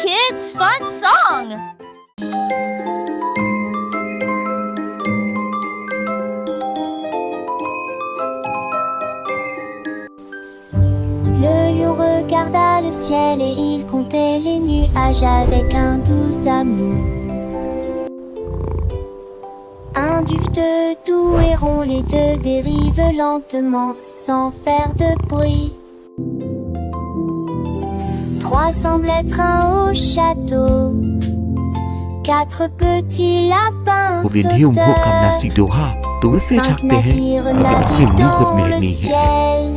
kids' fun song! Le lion regarda le ciel et il comptait les nuages avec un doux amour. Un duveteux doux héron, les deux dérivent lentement sans faire de bruit. Trois semblent être un haut château, quatre petits lapins sauteurs, cinq navires naviguent dans le ciel,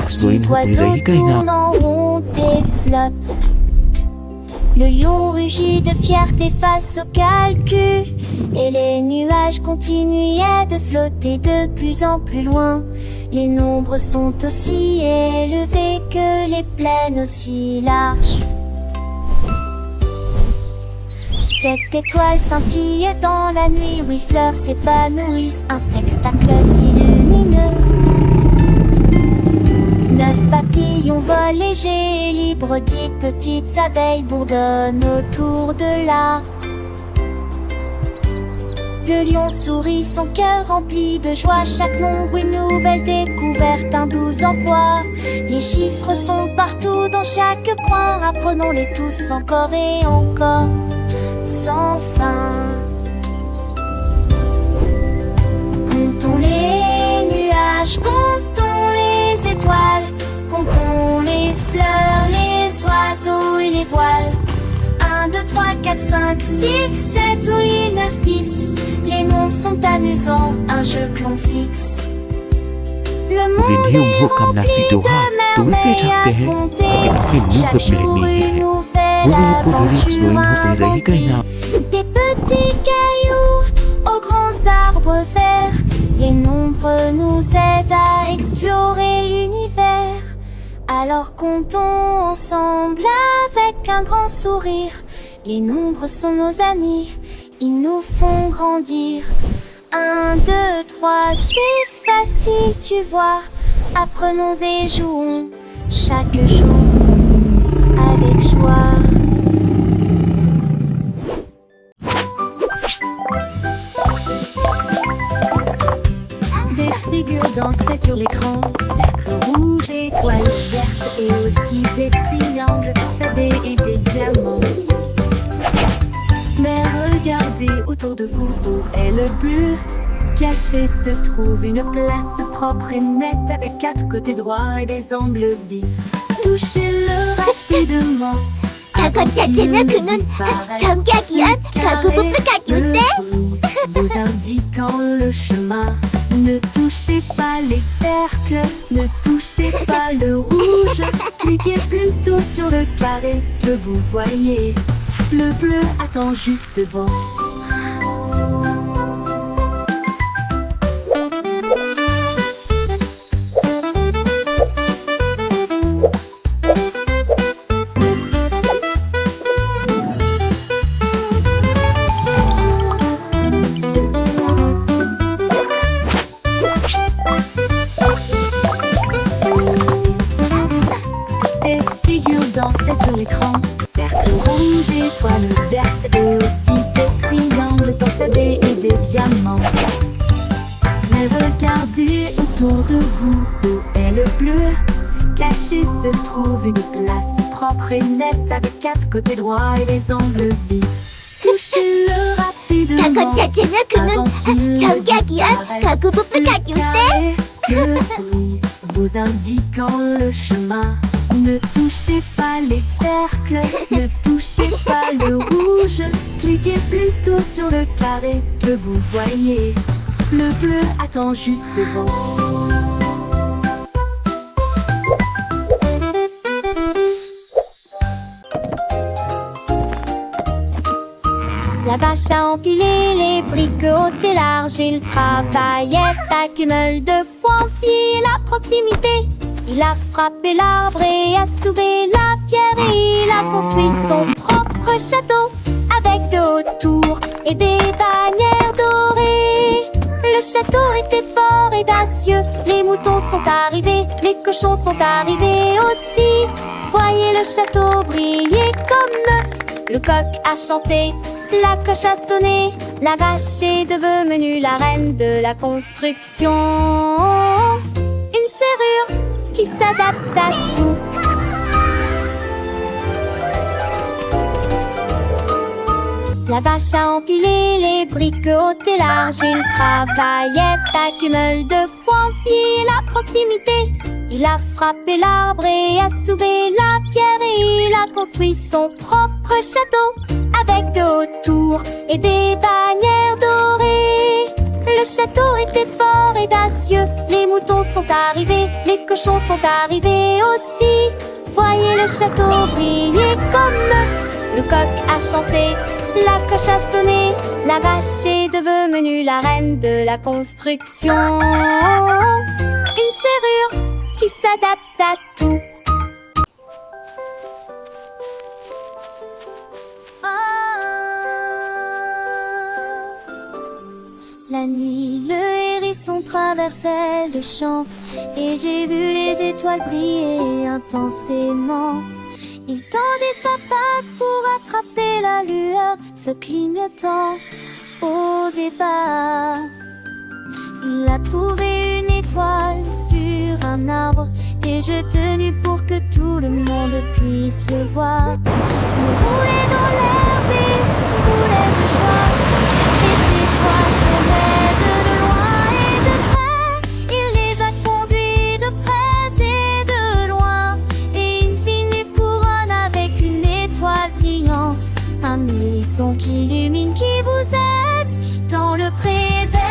six oiseaux tournent en rond et flottent. Le lion rugit de fierté face au calcul, et les nuages continuaient de flotter de plus en plus loin. Les nombres sont aussi élevés que les plaines aussi larges. Cette étoile scintille dans la nuit, 8 fleurs s'épanouissent, un spectacle si lumineux. 9 papillons volent légers et libres, 10 petites abeilles bourdonnent autour de l'arbre. Le lion sourit, son cœur rempli de joie, chaque nombre une nouvelle découverte, un doux emploi. Les chiffres sont partout dans chaque coin, apprenons-les tous encore et encore, sans fin. Comptons les nuages, comptons les étoiles, comptons les fleurs, les oiseaux et les voiles. 1, 2, 3, 4, 5, 6, 7, 8, 9, 10. Les nombres sont amusants, un jeu que l'on fixe. Le monde est rempli de merveilles à compter, chaque jour une nouvelle aventure inventée. Des petits cailloux aux grands arbres verts, les nombres nous aident à explorer l'univers. Alors comptons ensemble avec un grand sourire. Les nombres sont nos amis, ils nous font grandir. 1, 2, 3, c'est facile, tu vois. Apprenons et jouons chaque jour avec joie. Des figures dansaient sur l'écran, cercle rouge, étoile verte et aussi des triangles, des et des diamants. Mais regardez autour de vous, où est le bleu? Caché se trouve une place propre et nette, avec 4 côtés droits et des angles vifs. Touchez-le rapidement. 저건 자체는 그는 정각이야. 가구부부 가교세. Vous indiquant le chemin. Ne touchez pas les cercles, ne touchez pas le rouge. Cliquez plutôt sur le carré que vous voyez. Le bleu attend juste devant. Des figures dansaient sur l'écran, cercle rouge, étoile verte et aussi des triangles dansaient et des diamants. Mais regardez autour de vous, où est le bleu? Caché se trouve une place propre et nette, avec 4 côtés droits et des angles vifs. Touchez-le rapidement. 저건 자체는 그는 정각이야. 가구부부 가교세. Le bruit vous indiquant le chemin. Ne touchez pas les cercles, ne touchez pas le rouge. Cliquez plutôt sur le carré que vous voyez. Le bleu attend juste devant. La vache a empilé les briques hautes et larges. Il travaillait à cumul de fois empilé la proximité. Il a frappé l'arbre et a soulevé la pierre et il a construit son propre château avec de hautes tours et des bannières dorées. Le château était fort et dacieux. Les moutons sont arrivés, les cochons sont arrivés aussi. Voyez le château brillait comme neuf. Le coq a chanté, la cloche a sonné. La vache est devenue la reine de la construction. Une serrure qui s'adapte à tout. La vache a empilé les briques hautes et larges. Il travaillait à cumul de foi et la proximité. Il a frappé l'arbre et a soulevé la pierre et il a construit son propre château avec de hauts tours et des bannières dorées. Le château était fort et audacieux. Les moutons sont arrivés, les cochons sont arrivés aussi. Voyez le château briller comme neuf. Le coq a chanté, la cloche a sonné. La vache est devenue la reine de la construction. Une serrure qui s'adapte à tout. La nuit, le hérisson traversait le champ et j'ai vu les étoiles briller intensément. Il tendait sa patte pour attraper la lueur, feu clignotant aux épars. Il a trouvé une étoile sur un arbre et je tenus pour que tout le monde puisse le voir. Il roulait dans l'herbe et roulait de joie. Les étoiles tombaient de loin et de près. Il les a conduits de près et de loin. Et une fine couronne avec une étoile brillante. Un hérisson qui illumine qui vous êtes dans le pré vert.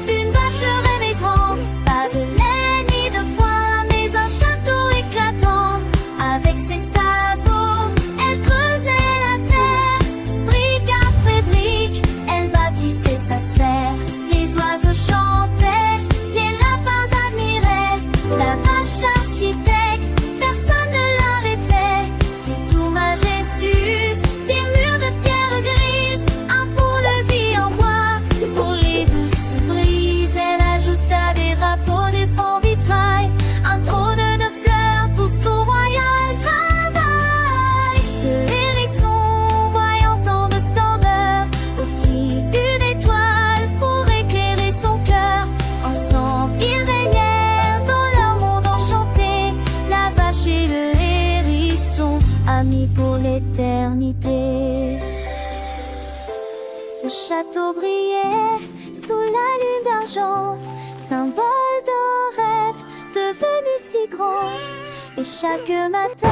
Une vache rêve grande, pas de lait ni de foin, mais un château éclatant. Avec ses sabots, elle creusait la terre. Brique après brique, elle bâtissait sa sphère. Les oiseaux chantaient, les lapins admiraient. La vache architecte, personne ne l'arrêtait. Des tours majestueuses, des murs de pierre grise, un pont-levis en bois pour les douces brises. Elle ajouta des drapeaux, des fonds vitrail, un trône de fleurs pour son royal travail. Le hérisson, voyant tant de splendeur, offrit une étoile pour éclairer son cœur. Ensemble, ils régnèrent dans leur monde enchanté. La vache et le hérisson, amis pour l'éternité. Le château brillait sous la lune d'argent, symbole d'un rêve devenu si grand. Et chaque matin,